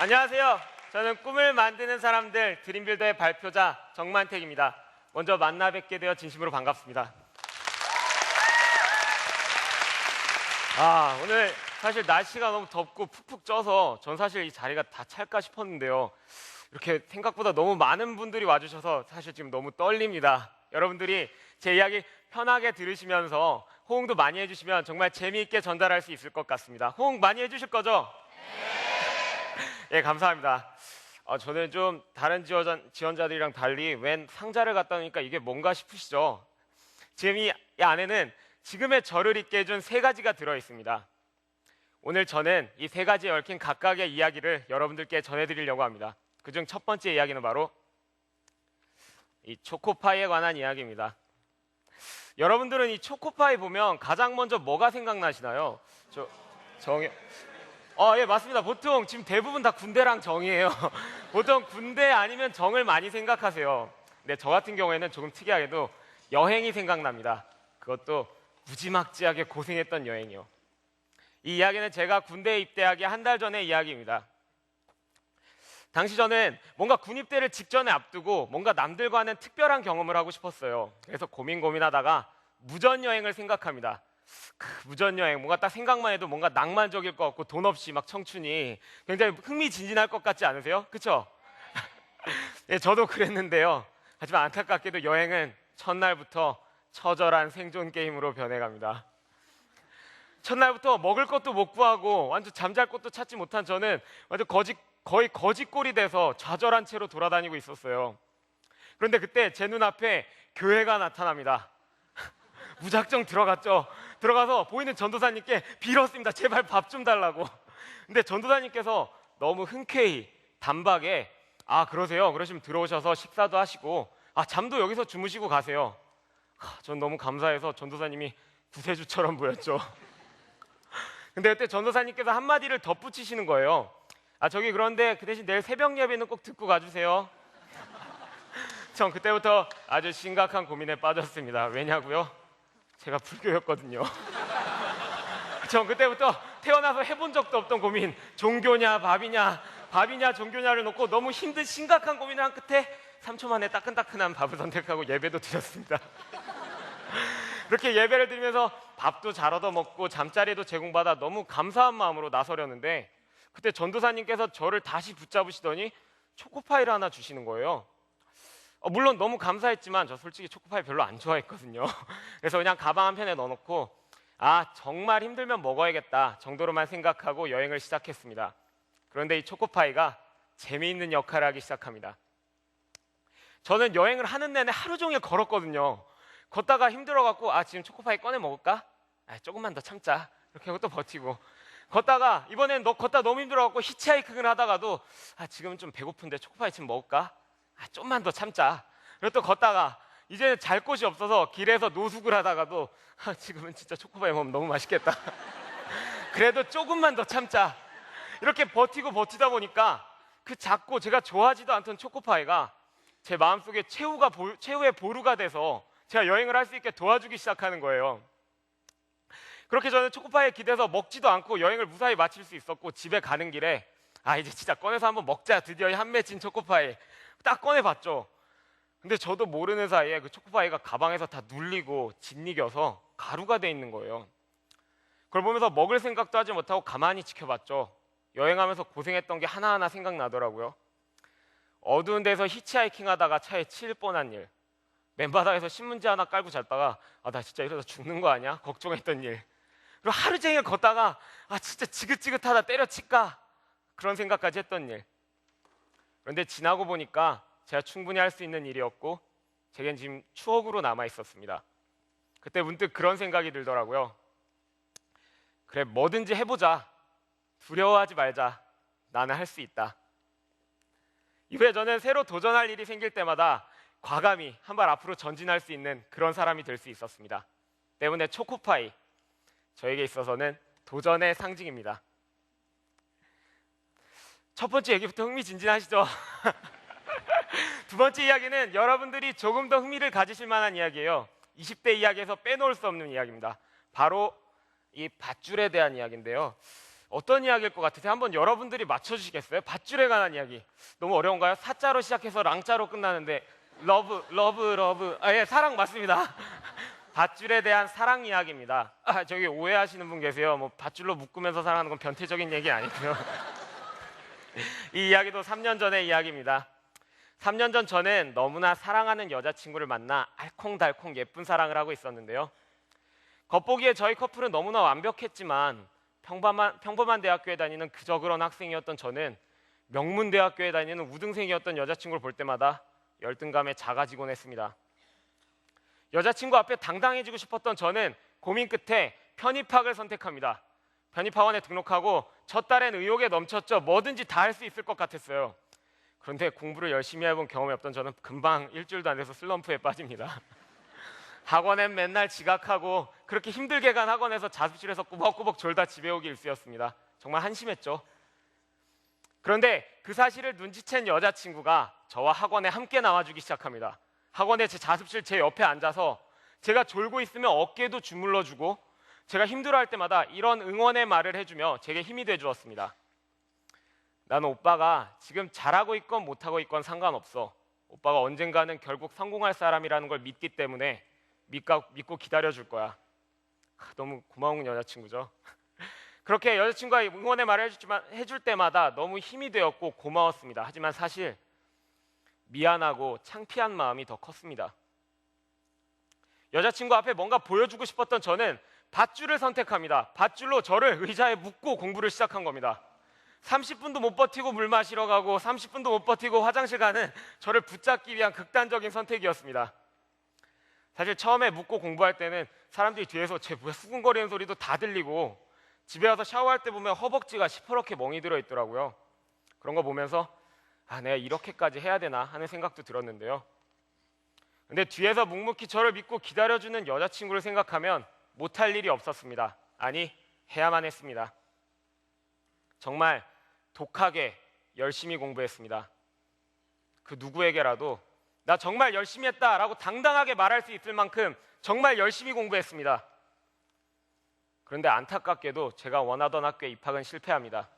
안녕하세요. 저는 꿈을 만드는 사람들 드림빌더의 발표자 정만택입니다. 먼저 만나 뵙게 되어 진심으로 반갑습니다. 오늘 사실 날씨가 너무 덥고 푹푹 쪄서 전 사실 이 자리가 다 찰까 싶었는데요. 이렇게 생각보다 너무 많은 분들이 와주셔서 사실 지금 너무 떨립니다. 여러분들이 제 이야기 편하게 들으시면서 호응도 많이 해주시면 정말 재미있게 전달할 수 있을 것 같습니다. 호응 많이 해주실 거죠? 예, 감사합니다. 저는 좀 다른 지원자들이랑 달리 웬 상자를 갖다 놓으니까 이게 뭔가 싶으시죠? 지금 이 안에는 지금의 저를 있게 해준 세 가지가 들어있습니다. 오늘 저는 이 세 가지에 얽힌 각각의 이야기를 여러분들께 전해드리려고 합니다. 그중 첫 번째 이야기는 바로 이 초코파이에 관한 이야기입니다. 여러분들은 이 초코파이 보면 가장 먼저 뭐가 생각나시나요? 예, 맞습니다. 보통 지금 대부분 다 군대랑 정이에요. 보통 군대 아니면 정을 많이 생각하세요. 근데 저 같은 경우에는 조금 특이하게도 여행이 생각납니다. 그것도 무지막지하게 고생했던 여행이요. 이 이야기는 제가 군대에 입대하기 한 달 전의 이야기입니다. 당시 저는 뭔가 군입대를 직전에 앞두고 뭔가 남들과는 특별한 경험을 하고 싶었어요. 그래서 고민하다가 무전여행을 생각합니다. 무전여행, 뭔가 딱 생각만 해도 뭔가 낭만적일 것 같고 돈 없이 막 청춘이 굉장히 흥미진진할 것 같지 않으세요? 그쵸? 예, 저도 그랬는데요. 하지만 안타깝게도 여행은 첫날부터 처절한 생존 게임으로 변해갑니다. 첫날부터 먹을 것도 못 구하고 완전 잠잘 곳도 찾지 못한 저는 완전 거의 거지꼴이 돼서 좌절한 채로 돌아다니고 있었어요. 그런데 그때 제 눈앞에 교회가 나타납니다. 무작정 들어갔죠. 들어가서 보이는 전도사님께 빌었습니다. 제발 밥 좀 달라고. 근데 전도사님께서 너무 흔쾌히 단박에 그러세요? 그러시면 들어오셔서 식사도 하시고 잠도 여기서 주무시고 가세요. 전 너무 감사해서 전도사님이 구세주처럼 보였죠. 근데 그때 전도사님께서 한마디를 덧붙이시는 거예요. 저기 그런데 그 대신 내일 새벽 예배는 꼭 듣고 가주세요. 전 그때부터 아주 심각한 고민에 빠졌습니다. 왜냐고요? 제가 불교였거든요. 전 그때부터 태어나서 해본 적도 없던 고민, 종교냐 밥이냐 종교냐를 놓고 너무 힘든 심각한 고민을 한 끝에 3초 만에 따끈따끈한 밥을 선택하고 예배도 드렸습니다. 그렇게 예배를 드리면서 밥도 잘 얻어먹고 잠자리도 제공받아 너무 감사한 마음으로 나서려는데 그때 전도사님께서 저를 다시 붙잡으시더니 초코파이를 하나 주시는 거예요. 물론 너무 감사했지만 저 솔직히 초코파이 별로 안 좋아했거든요. 그래서 그냥 가방 한편에 넣어놓고 정말 힘들면 먹어야겠다 정도로만 생각하고 여행을 시작했습니다. 그런데 이 초코파이가 재미있는 역할을 하기 시작합니다. 저는 여행을 하는 내내 하루 종일 걸었거든요. 걷다가 힘들어갖고 지금 초코파이 꺼내 먹을까? 조금만 더 참자 이렇게 하고 또 버티고 걷다가 이번엔 걷다 너무 힘들어갖고 히치하이킹을 하다가도 지금은 좀 배고픈데 초코파이 지금 먹을까? 좀만 더 참자. 그리고 또 걷다가 이제는 잘 곳이 없어서 길에서 노숙을 하다가도 지금은 진짜 초코파이 먹으면 너무 맛있겠다. 그래도 조금만 더 참자. 이렇게 버티다 보니까 그 작고 제가 좋아하지도 않던 초코파이가 제 마음속에 최후의 보루가 돼서 제가 여행을 할 수 있게 도와주기 시작하는 거예요. 그렇게 저는 초코파이에 기대서 먹지도 않고 여행을 무사히 마칠 수 있었고 집에 가는 길에 이제 진짜 꺼내서 한번 먹자. 드디어 이 한 맺힌 초코파이 딱 꺼내봤죠. 근데 저도 모르는 사이에 그 초코파이가 가방에서 다 눌리고 짓이겨서 가루가 돼 있는 거예요. 그걸 보면서 먹을 생각도 하지 못하고 가만히 지켜봤죠. 여행하면서 고생했던 게 하나하나 생각나더라고요. 어두운 데서 히치하이킹 하다가 차에 치일 뻔한 일, 맨바닥에서 신문지 하나 깔고 잤다가 나 진짜 이러다 죽는 거 아니야? 걱정했던 일, 그리고 하루 종일 걷다가 진짜 지긋지긋하다 때려칠까? 그런 생각까지 했던 일. 그런데 지나고 보니까 제가 충분히 할 수 있는 일이었고 제겐 지금 추억으로 남아 있었습니다. 그때 문득 그런 생각이 들더라고요. 그래, 뭐든지 해보자. 두려워하지 말자. 나는 할 수 있다. 이후에 저는 새로 도전할 일이 생길 때마다 과감히 한 발 앞으로 전진할 수 있는 그런 사람이 될 수 있었습니다. 때문에 초코파이, 저에게 있어서는 도전의 상징입니다. 첫 번째 얘기부터 흥미진진하시죠? 두 번째 이야기는 여러분들이 조금 더 흥미를 가지실 만한 이야기예요. 20대 이야기에서 빼놓을 수 없는 이야기입니다. 바로 이 밧줄에 대한 이야기인데요. 어떤 이야기일 것 같으세요? 한번 여러분들이 맞춰주시겠어요? 밧줄에 관한 이야기. 너무 어려운가요? 사자로 시작해서 랑자로 끝나는데 러브. 예, 사랑 맞습니다. 밧줄에 대한 사랑 이야기입니다. 저기 오해하시는 분 계세요. 뭐 밧줄로 묶으면서 사랑하는 건 변태적인 얘기 아니고요. 이 이야기도 3년 전의 이야기입니다. 3년 전 저는 너무나 사랑하는 여자친구를 만나 알콩달콩 예쁜 사랑을 하고 있었는데요. 겉보기에 저희 커플은 너무나 완벽했지만 평범한 대학교에 다니는 그저 그런 학생이었던 저는 명문대학교에 다니는 우등생이었던 여자친구를 볼 때마다 열등감에 작아지곤 했습니다. 여자친구 앞에 당당해지고 싶었던 저는 고민 끝에 편입학을 선택합니다. 편입학원에 등록하고 첫 달엔 의욕에 넘쳤죠. 뭐든지 다 할 수 있을 것 같았어요. 그런데 공부를 열심히 해본 경험이 없던 저는 금방 일주일도 안 돼서 슬럼프에 빠집니다. 학원엔 맨날 지각하고 그렇게 힘들게 간 학원에서 자습실에서 꾸벅꾸벅 졸다 집에 오기 일쑤였습니다. 정말 한심했죠. 그런데 그 사실을 눈치챈 여자친구가 저와 학원에 함께 나와주기 시작합니다. 학원에 제 자습실 제 옆에 앉아서 제가 졸고 있으면 어깨도 주물러주고 제가 힘들어할 때마다 이런 응원의 말을 해주며 제게 힘이 돼주었습니다. 나는 오빠가 지금 잘하고 있건 못하고 있건 상관없어. 오빠가 언젠가는 결국 성공할 사람이라는 걸 믿기 때문에 믿고 기다려줄 거야. 너무 고마운 여자친구죠. 그렇게 여자친구가 응원의 말을 해줄 때마다 너무 힘이 되었고 고마웠습니다. 하지만 사실 미안하고 창피한 마음이 더 컸습니다. 여자친구 앞에 뭔가 보여주고 싶었던 저는 밧줄을 선택합니다. 밧줄로 저를 의자에 묶고 공부를 시작한 겁니다. 30분도 못 버티고 물 마시러 가고 30분도 못 버티고 화장실 가는 저를 붙잡기 위한 극단적인 선택이었습니다. 사실 처음에 묶고 공부할 때는 사람들이 뒤에서 제 뭐야 수근거리는 소리도 다 들리고 집에 와서 샤워할 때 보면 허벅지가 시퍼렇게 멍이 들어 있더라고요. 그런 거 보면서 내가 이렇게까지 해야 되나 하는 생각도 들었는데요. 근데 뒤에서 묵묵히 저를 믿고 기다려주는 여자친구를 생각하면 못할 일이 없었습니다. 아니, 해야만 했습니다. 정말 독하게 열심히 공부했습니다. 그 누구에게라도 나 정말 열심히 했다라고 당당하게 말할 수 있을 만큼 정말 열심히 공부했습니다. 그런데 안타깝게도 제가 원하던 학교에 입학은 실패합니다.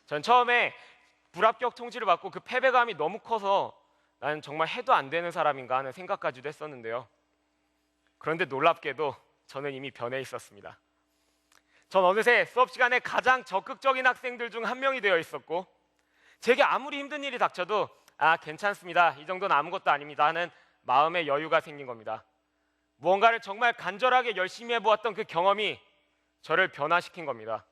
전 처음에 불합격 통지를 받고 그 패배감이 너무 커서 나는 정말 해도 안 되는 사람인가 하는 생각까지도 했었는데요. 그런데 놀랍게도 저는 이미 변해 있었습니다. 전 어느새 수업 시간에 가장 적극적인 학생들 중 한 명이 되어 있었고 제게 아무리 힘든 일이 닥쳐도 괜찮습니다. 이 정도는 아무것도 아닙니다 하는 마음의 여유가 생긴 겁니다. 무언가를 정말 간절하게 열심히 해보았던 그 경험이 저를 변화시킨 겁니다.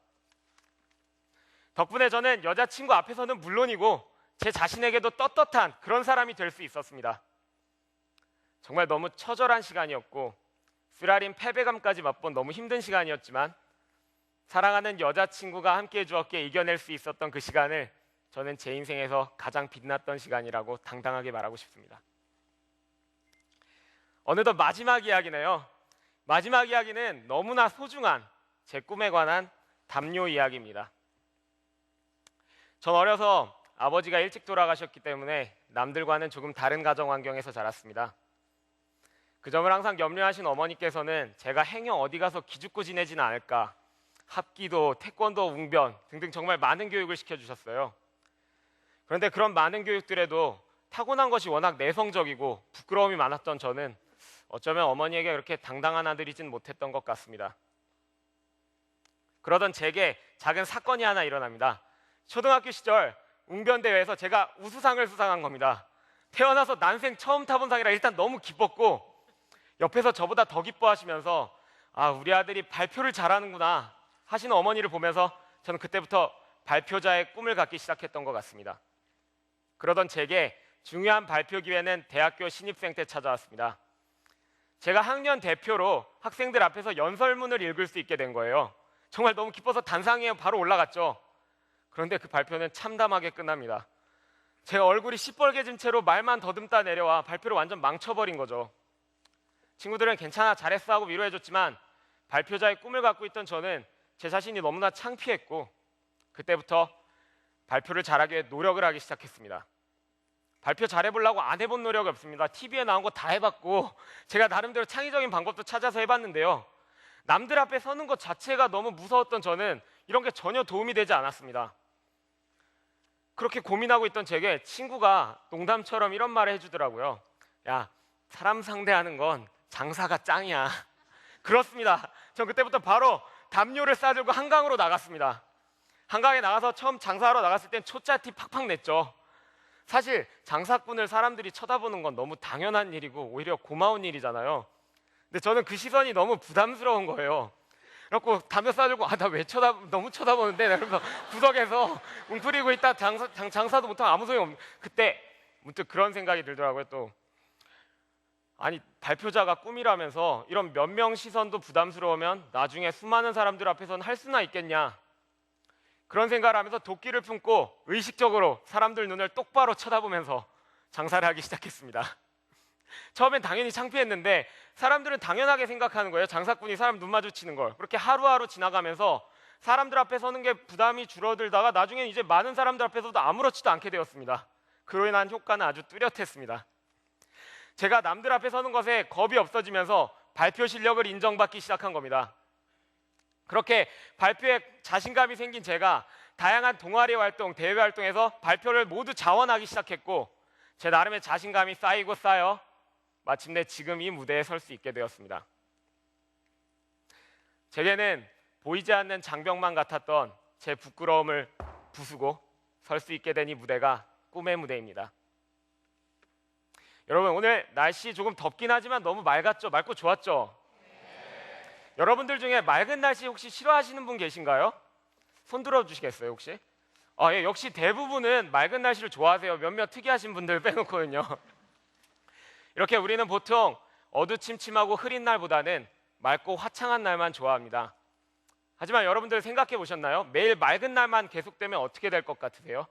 덕분에 저는 여자친구 앞에서는 물론이고 제 자신에게도 떳떳한 그런 사람이 될 수 있었습니다. 정말 너무 처절한 시간이었고 쓰라린 패배감까지 맛본 너무 힘든 시간이었지만 사랑하는 여자친구가 함께해 주었기에 이겨낼 수 있었던 그 시간을 저는 제 인생에서 가장 빛났던 시간이라고 당당하게 말하고 싶습니다. 어느덧 마지막 이야기네요. 마지막 이야기는 너무나 소중한 제 꿈에 관한 담요 이야기입니다. 전 어려서 아버지가 일찍 돌아가셨기 때문에 남들과는 조금 다른 가정 환경에서 자랐습니다. 그 점을 항상 염려하신 어머니께서는 제가 행여 어디 가서 기죽고 지내지는 않을까 합기도, 태권도, 웅변 등등 정말 많은 교육을 시켜주셨어요. 그런데 그런 많은 교육들에도 타고난 것이 워낙 내성적이고 부끄러움이 많았던 저는 어쩌면 어머니에게 그렇게 당당한 아들이진 못했던 것 같습니다. 그러던 제게 작은 사건이 하나 일어납니다. 초등학교 시절 웅변대회에서 제가 우수상을 수상한 겁니다. 태어나서 난생 처음 타본 상이라 일단 너무 기뻤고 옆에서 저보다 더 기뻐하시면서 우리 아들이 발표를 잘하는구나 하시는 어머니를 보면서 저는 그때부터 발표자의 꿈을 갖기 시작했던 것 같습니다. 그러던 제게 중요한 발표 기회는 대학교 신입생 때 찾아왔습니다. 제가 학년 대표로 학생들 앞에서 연설문을 읽을 수 있게 된 거예요. 정말 너무 기뻐서 단상 위에 바로 올라갔죠. 그런데 그 발표는 참담하게 끝납니다. 제가 얼굴이 시뻘게 진 채로 말만 더듬다 내려와 발표를 완전 망쳐버린 거죠. 친구들은 괜찮아 잘했어 하고 위로해줬지만 발표자의 꿈을 갖고 있던 저는 제 자신이 너무나 창피했고 그때부터 발표를 잘하기 위해 노력을 하기 시작했습니다. 발표 잘해보려고 안 해본 노력이 없습니다. TV에 나온 거 다 해봤고 제가 나름대로 창의적인 방법도 찾아서 해봤는데요. 남들 앞에 서는 것 자체가 너무 무서웠던 저는 이런 게 전혀 도움이 되지 않았습니다. 그렇게 고민하고 있던 제게 친구가 농담처럼 이런 말을 해주더라고요. 야, 사람 상대하는 건 장사가 짱이야. 그렇습니다. 전 그때부터 바로 담요를 싸들고 한강으로 나갔습니다. 한강에 나가서 처음 장사하러 나갔을 땐 초짜티 팍팍 냈죠. 사실 장사꾼을 사람들이 쳐다보는 건 너무 당연한 일이고 오히려 고마운 일이잖아요. 근데 저는 그 시선이 너무 부담스러운 거예요. 그래갖고 담요 싸들고 나 왜 너무 쳐다보는데 이러면서 구석에서 웅크리고 있다 장사도 못하면 아무 소용 그때 문득 그런 생각이 들더라고요. 또 아니 발표자가 꿈이라면서 이런 몇 명 시선도 부담스러우면 나중에 수많은 사람들 앞에서는 할 수나 있겠냐, 그런 생각을 하면서 도끼를 품고 의식적으로 사람들 눈을 똑바로 쳐다보면서 장사를 하기 시작했습니다. 처음엔 당연히 창피했는데 사람들은 당연하게 생각하는 거예요. 장사꾼이 사람 눈 마주치는 걸. 그렇게 하루하루 지나가면서 사람들 앞에 서는 게 부담이 줄어들다가 나중엔 이제 많은 사람들 앞에서도 아무렇지도 않게 되었습니다. 그로 인한 효과는 아주 뚜렷했습니다. 제가 남들 앞에 서는 것에 겁이 없어지면서 발표 실력을 인정받기 시작한 겁니다. 그렇게 발표에 자신감이 생긴 제가 다양한 동아리 활동, 대회 활동에서 발표를 모두 자원하기 시작했고 제 나름의 자신감이 쌓이고 쌓여 마침내 지금 이 무대에 설 수 있게 되었습니다. 제게는 보이지 않는 장벽만 같았던 제 부끄러움을 부수고 설 수 있게 된 이 무대가 꿈의 무대입니다. 여러분, 오늘 날씨 조금 덥긴 하지만 너무 맑았죠? 맑고 좋았죠? 네. 여러분들 중에 맑은 날씨 혹시 싫어하시는 분 계신가요? 손 들어주시겠어요 혹시? 예, 역시 대부분은 맑은 날씨를 좋아하세요. 몇몇 특이하신 분들 빼놓고는요. 이렇게 우리는 보통 어두침침하고 흐린 날보다는 맑고 화창한 날만 좋아합니다. 하지만 여러분들 생각해 보셨나요? 매일 맑은 날만 계속되면 어떻게 될 것 같으세요?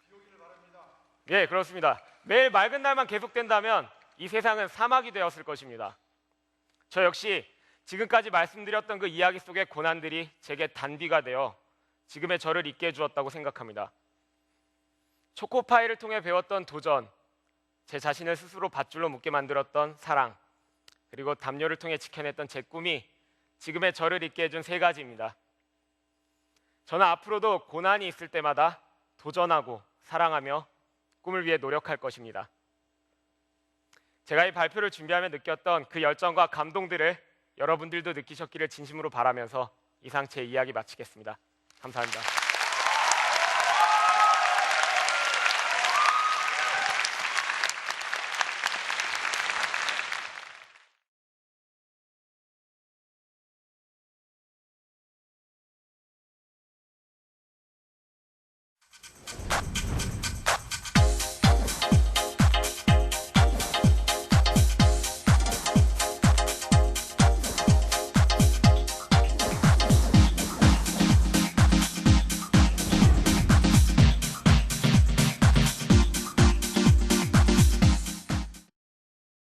비 오기를 바랍니다. 예, 그렇습니다. 매일 맑은 날만 계속된다면 이 세상은 사막이 되었을 것입니다. 저 역시 지금까지 말씀드렸던 그 이야기 속의 고난들이 제게 단비가 되어 지금의 저를 있게 해주었다고 생각합니다. 초코파이를 통해 배웠던 도전, 제 자신을 스스로 밧줄로 묶게 만들었던 사랑, 그리고 담요를 통해 지켜냈던 제 꿈이 지금의 저를 있게 해준 세 가지입니다. 저는 앞으로도 고난이 있을 때마다 도전하고 사랑하며 꿈을 위해 노력할 것입니다. 제가 이 발표를 준비하며 느꼈던 그 열정과 감동들을 여러분들도 느끼셨기를 진심으로 바라면서 이상 제 이야기 마치겠습니다. 감사합니다.